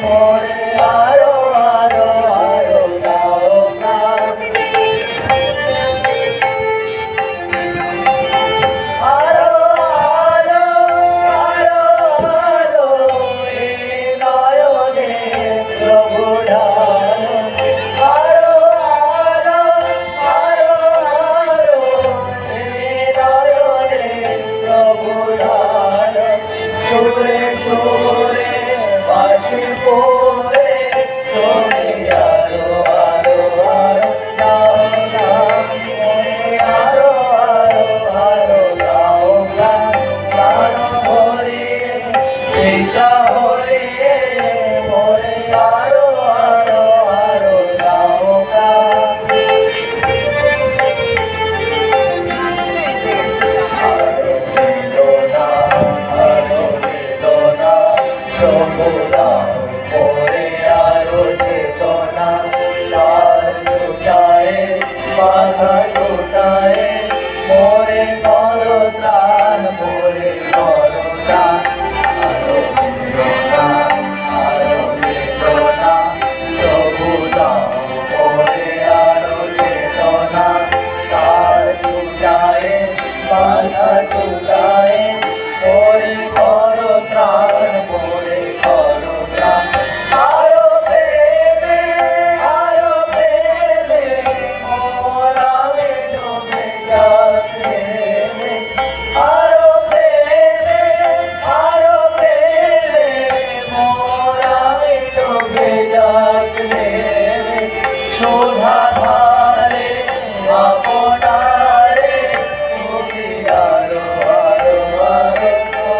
মোরে আরো আরো আরো দাও প্রাণ আরো আরো আরো আরো এই নয়নে প্রভু ঢালো আরো আরো আরো আরো এই নয়নে প্রভু ঢালো সুরে সুরে বাঁশি পড়ে তুমি আরো আরো আরো দাও দাও মোরে আরো আরো আরো দাও প্রাণ প্রাণ ভরিয়ে তৃষা ভরিয়ে মোরে আরো আরো আরো দাও প্রাণ প্রভু দাও মোরে আরো চেতনা তার লুটায়ে বাধা লুটায়ে মোরে করো ত্রাণ মোরে করো ত্রাণ আরো বেদনা আরো বেদনা প্রভু দাও মোরে আরো চেতনা তার লুটায়ে বাধা লুটায়ে মোরে করো ত্রাণ মোরে করো ত্রাণ আরো প্রেমে মোরালে ডুবে যাক প্রেমে আরো প্রেমে মোরালে ডুবে যাক প্রেমে শোধা ধারে আপনারে তুমি আরো আরো আরো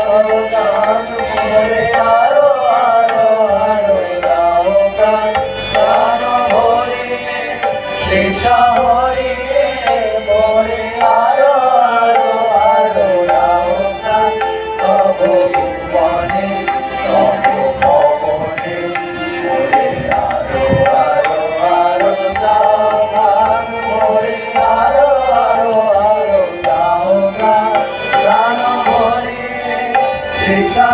আরো দান মোরে আরো আরো আরো দাও প্রাণ প্রাণ ভরিয়ে তৃষা ভরিয়ে মোরে আরো আরো আরো দাও প্রাণ তব ভুবনে তব ভবনে মোরে আরো আরো আরো দাও প্রাণ মোরে আরো আরো আরো দাও প্রাণ প্রাণ ভরিয়ে তৃষা